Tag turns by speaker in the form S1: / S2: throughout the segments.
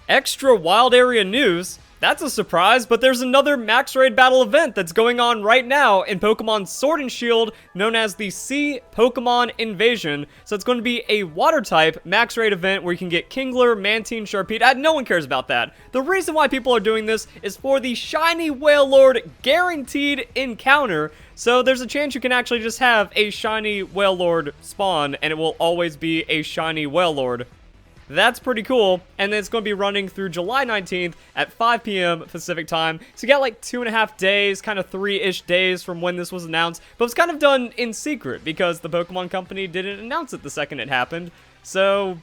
S1: Extra wild area news. That's a surprise, but there's another max raid battle event that's going on right now in Pokemon Sword and Shield, known as the Sea Pokemon Invasion. So it's going to be a water type max raid event where you can get Kingler, Mantine, Sharpedo. No one cares about that. The reason why people are doing this is for the shiny Wailord guaranteed encounter. So there's a chance you can actually just have a shiny Wailord spawn, and it will always be a shiny Wailord. That's pretty cool, and then it's going to be running through July 19th at 5 p.m. Pacific time. So you got like 2.5 days, kind of 3-ish days from when this was announced, but it's kind of done in secret because the Pokemon Company didn't announce it the second it happened. So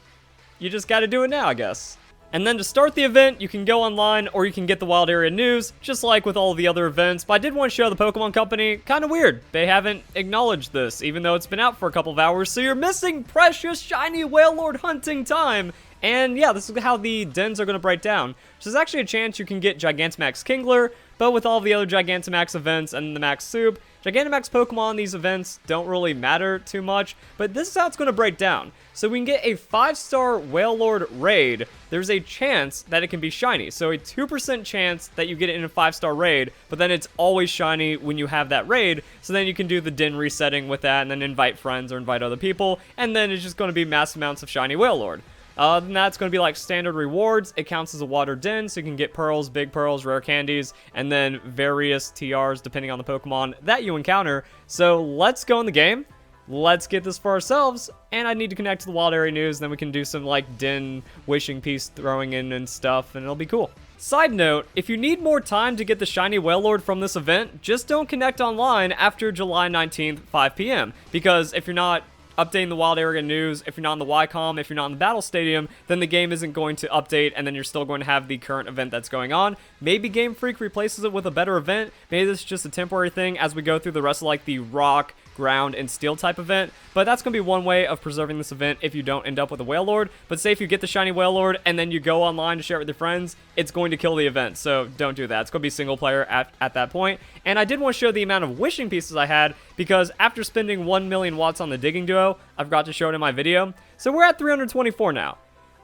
S1: you just got to do it now, I guess. And then to start the event, you can go online or you can get the wild area news, just like with all of the other events. But I did want to show the Pokemon Company, kind of weird. They haven't acknowledged this, even though it's been out for a couple of hours. So you're missing precious shiny Wailord hunting time. And yeah, this is how the dens are going to break down. So there's actually a chance you can get Gigantamax Kingler, but with all the other Gigantamax events and the Max Soup, Gigantamax Pokemon in these events don't really matter too much, but this is how it's going to break down. So we can get a 5-star Wailord raid. There's a chance that it can be shiny. So a 2% chance that you get it in a 5-star raid, but then it's always shiny when you have that raid. So then you can do the den resetting with that and then invite friends or invite other people, and then it's just going to be mass amounts of shiny Wailord. Then that's going to be like standard rewards. It counts as a water den, so you can get pearls, big pearls, rare candies, and then various TRs depending on the Pokemon that you encounter. So let's go in the game. Let's get this for ourselves, and I need to connect to the wild area news, then we can do some like den wishing piece throwing in and stuff, and it'll be cool. Side note, if you need more time to get the shiny Wailord from this event, just don't connect online after July 19th, 5 p.m. Because if you're not updating the wild area news, if you're not on the YCOM, if you're not in the battle stadium, then the game isn't going to update, and then you're still going to have the current event that's going on. Maybe Game Freak replaces it with a better event. Maybe this is just a temporary thing as we go through the rest of like the rock, ground, and steel type event, but that's going to be one way of preserving this event if you don't end up with a Wailord. But say if you get the shiny Wailord and then you go online to share it with your friends, it's going to kill the event, so don't do that. It's going to be single player at that point. And I did want to show the amount of wishing pieces I had, because after spending 1 million watts on the digging duo, I forgot to show it in my video, so we're at 324 now.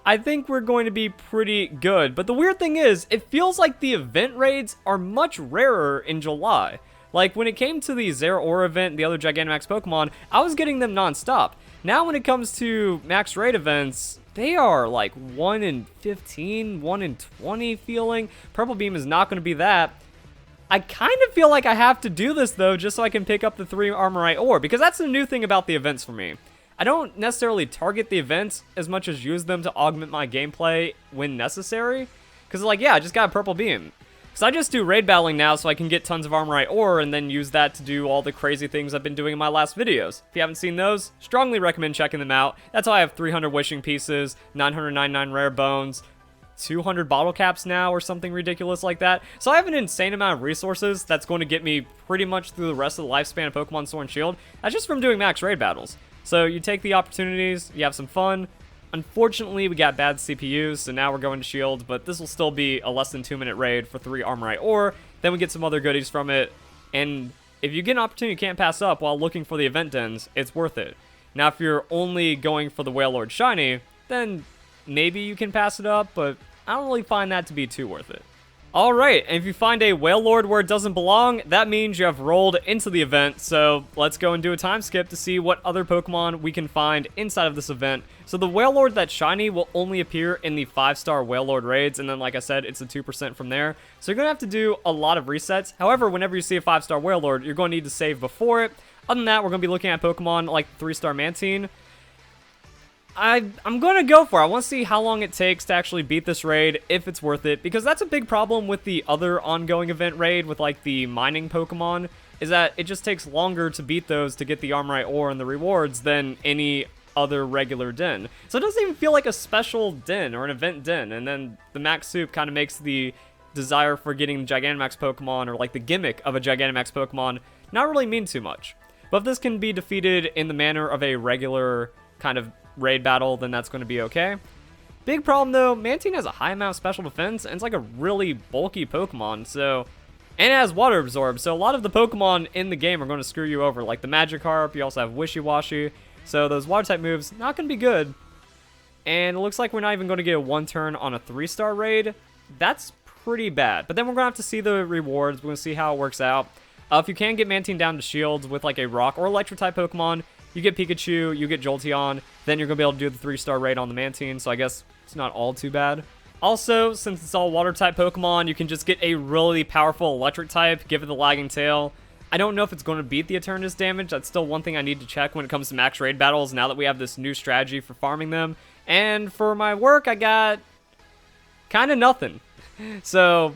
S1: I think we're going to be pretty good, but the weird thing is, it feels like the event raids are much rarer in July. Like, when it came to the Zeraora event and the other Gigantamax Pokemon, I was getting them non-stop. Now when it comes to max raid events, they are like 1 in 15, 1 in 20 feeling. Purple Beam is not going to be that. I kind of feel like I have to do this, though, just so I can pick up the 3 Armorite ore, because that's the new thing about the events for me. I don't necessarily target the events as much as use them to augment my gameplay when necessary. Because, like, yeah, I just got a Purple Beam. So I just do raid battling now so I can get tons of Armorite ore and then use that to do all the crazy things I've been doing in my last videos. If you haven't seen those, strongly recommend checking them out. That's how I have 300 wishing pieces, 999 rare bones, 200 bottle caps now or something ridiculous like that. So I have an insane amount of resources that's going to get me pretty much through the rest of the lifespan of Pokemon Sword and Shield. That's just from doing max raid battles. So you take the opportunities, you have some fun. Unfortunately, we got bad CPUs, so now we're going to Shield, but this will still be a less than 2-minute raid for 3 Armorite ore. Then we get some other goodies from it, and if you get an opportunity you can't pass up while looking for the event dens, it's worth it. Now, if you're only going for the Wailord Shiny, then maybe you can pass it up, but I don't really find that to be too worth it. Alright, and if you find a Wailord where it doesn't belong, that means you have rolled into the event, so let's go and do a time skip to see what other Pokemon we can find inside of this event. So the Wailord that's shiny will only appear in the 5-star Wailord raids, and then like I said, it's a 2% from there. So you're going to have to do a lot of resets. However, whenever you see a 5-star Wailord, you're going to need to save before it. Other than that, we're going to be looking at Pokemon like 3-star Mantine. I'm going to go for it. I want to see how long it takes to actually beat this raid, if it's worth it, because that's a big problem with the other ongoing event raid with like the mining Pokemon, is that it just takes longer to beat those to get the Armorite ore and the rewards than any other regular den. So it doesn't even feel like a special den or an event den, and then the Max Soup kind of makes the desire for getting Gigantamax Pokemon or like the gimmick of a Gigantamax Pokemon not really mean too much. But if this can be defeated in the manner of a regular kind of raid battle, then that's going to be okay. Big problem though, Mantine has a high amount of special defense, and it's like a really bulky Pokemon, so... And it has Water Absorb, so a lot of the Pokemon in the game are going to screw you over, like the Magikarp. You also have Wishy-Washy, so those Water-type moves, not going to be good. And it looks like we're not even going to get a 1 turn on a 3-star raid. That's pretty bad. But then we're going to have to see the rewards. We're going to see how it works out. If you can get Mantine down to shields with like a rock or electric type Pokemon, you get Pikachu, you get Jolteon, then you're going to be able to do the 3-star raid on the Mantine, so I guess it's not all too bad. Also, since it's all water type Pokemon, you can just get a really powerful electric type, give it the lagging tail. I don't know if it's going to beat the Eternatus damage. That's still one thing I need to check when it comes to max raid battles now that we have this new strategy for farming them. And for my work, I got kind of nothing. So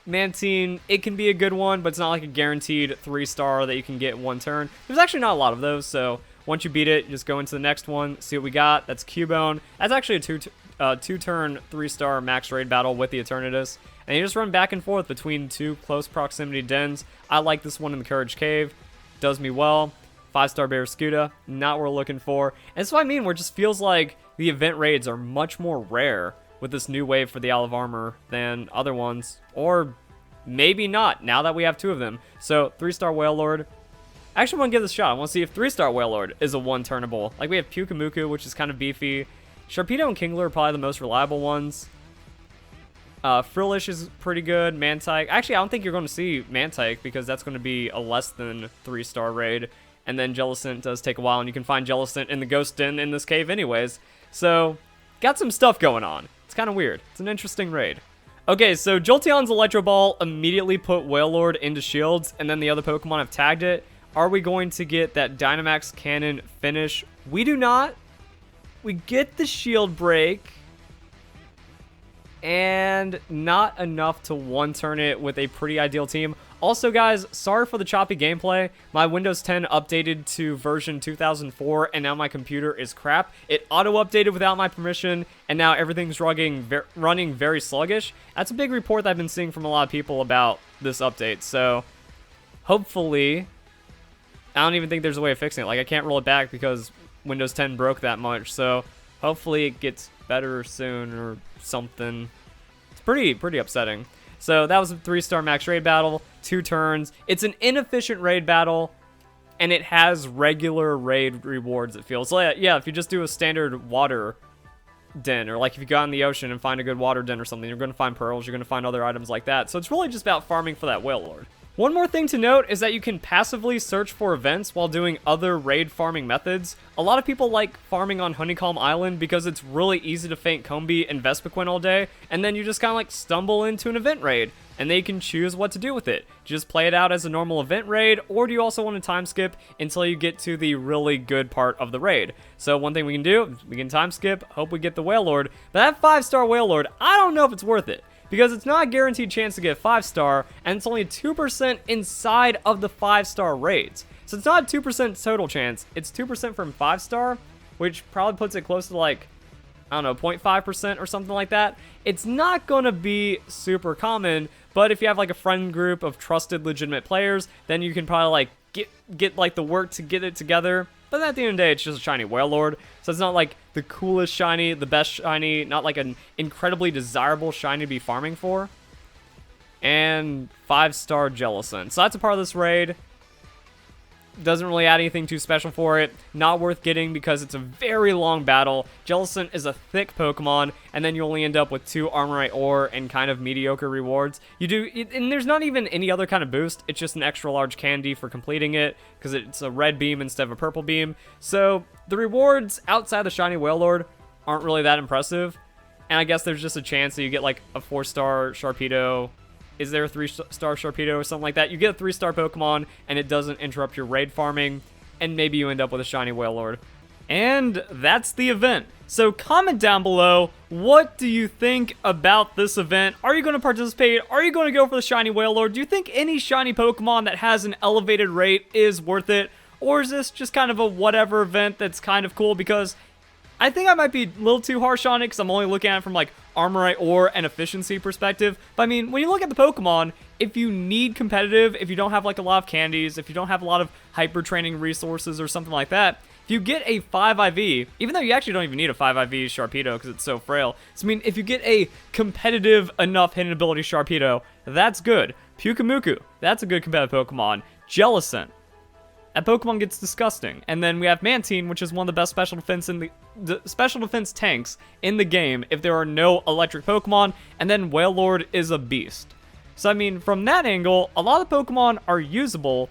S1: Mantine, it can be a good one, but it's not like a guaranteed 3-star that you can get in 1 turn. There's actually not a lot of those, so once you beat it, you just go into the next one, see what we got. That's Cubone. That's actually a 2-turn 3-star max raid battle with the Eternatus. And you just run back and forth between 2 close proximity dens. I like this one in the Courage Cave. Does me well. 5-star Barraskewda, not what we're looking for. And that's what I mean, where it just feels like the event raids are much more rare with this new wave for the Isle of Armor than other ones, or maybe not, now that we have 2 of them. So, 3-star Wailord. I actually want to give this a shot. I want to see if 3-star Wailord is a 1-turnable. Like, we have Pyukumuku, which is kind of beefy. Sharpedo and Kingler are probably the most reliable ones. Frillish is pretty good. Mantike. Actually, I don't think you're going to see Mantike, because that's going to be a less than 3-star raid. And then Jellicent does take a while, and you can find Jellicent in the Ghost Den in this cave anyways. So, got some stuff going on. It's kind of weird. It's an interesting raid. Okay, so Jolteon's Electro Ball immediately put Wailord into shields, and then the other Pokemon have tagged it. Are we going to get that Dynamax Cannon finish? We do not. We get the shield break, and not enough to 1-turn it with a pretty ideal team. Also, guys, sorry for the choppy gameplay. My Windows 10 updated to version 2004, and now my computer is crap. It auto-updated without my permission, and now everything's running very sluggish. That's a big report that I've been seeing from a lot of people about this update. So, hopefully, I don't even think there's a way of fixing it. Like, I can't roll it back because Windows 10 broke that much. So, hopefully it gets better soon or something. It's pretty upsetting. So that was a 3-star max raid battle, 2 turns. It's an inefficient raid battle, and it has regular raid rewards, it feels. So yeah, if you just do a standard water den, or like if you go in the ocean and find a good water den or something, you're going to find pearls, you're going to find other items like that. So it's really just about farming for that Wailord. One more thing to note is that you can passively search for events while doing other raid farming methods. A lot of people like farming on Honeycomb Island because it's really easy to feint Combee and Vespiquen all day, and then you just kind of like stumble into an event raid, and they can choose what to do with it. Just play it out as a normal event raid, or do you also want to time skip until you get to the really good part of the raid? So one thing we can do, we can time skip, hope we get the Wailord, but that 5-star Wailord, I don't know if it's worth it. Because it's not a guaranteed chance to get 5-star, and it's only 2% inside of the 5-star raids. So it's not a 2% total chance, it's 2% from 5-star, which probably puts it close to like, I don't know, 0.5% or something like that. It's not going to be super common, but if you have like a friend group of trusted, legitimate players, then you can probably like get like the work to get it together. But at the end of the day, it's just a shiny Wailord. So it's not like the coolest shiny, the best shiny, not like an incredibly desirable shiny to be farming for. And 5-star Jellicent. So that's a part of this raid. Doesn't really add anything too special for it. Not worth getting because it's a very long battle. Jellicent is a thick Pokemon, and then you only end up with 2 Armorite Ore and kind of mediocre rewards. And there's not even any other kind of boost. It's just an extra large candy for completing it, because it's a red beam instead of a purple beam. So the rewards outside the shiny Wailord aren't really that impressive. And I guess there's just a chance that you get like a 4-star Sharpedo. Is there a 3-star Sharpedo or something like that? You get a 3-star Pokemon, and it doesn't interrupt your raid farming, and maybe you end up with a shiny Wailord. And that's the event. So comment down below, what do you think about this event? Are you going to participate? Are you going to go for the shiny Wailord? Do you think any shiny Pokemon that has an elevated rate is worth it? Or is this just kind of a whatever event that's kind of cool? Because I think I might be a little too harsh on it because I'm only looking at it from like Armorite Ore and efficiency perspective. But I mean, when you look at the Pokemon, if you need competitive, if you don't have like a lot of candies, if you don't have a lot of hyper training resources or something like that, if you get a 5 IV, even though you actually don't even need a 5 IV Sharpedo because it's so frail. So I mean, if you get a competitive enough hidden ability Sharpedo, that's good. Pyukumuku, that's a good competitive Pokemon. Jellicent, that Pokemon gets disgusting. And then we have Mantine, which is one of the best special defense in the special defense tanks in the game if there are no electric Pokemon. And then Wailord is a beast. So I mean, from that angle, a lot of Pokemon are usable.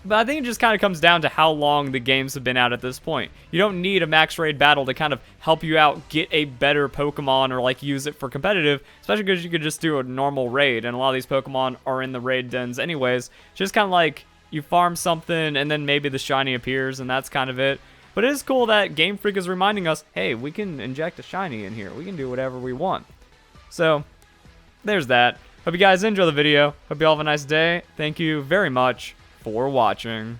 S1: But I think it just kind of comes down to how long the games have been out at this point. You don't need a max raid battle to kind of help you out get a better Pokemon or like use it for competitive, especially because you could just do a normal raid, and a lot of these Pokemon are in the raid dens anyways. Just kind of like you farm something and then maybe the shiny appears and that's kind of it. But it is cool that Game Freak is reminding us, hey, we can inject a shiny in here. We can do whatever we want. So there's that. Hope you guys enjoy the video. Hope you all have a nice day. Thank you very much for watching.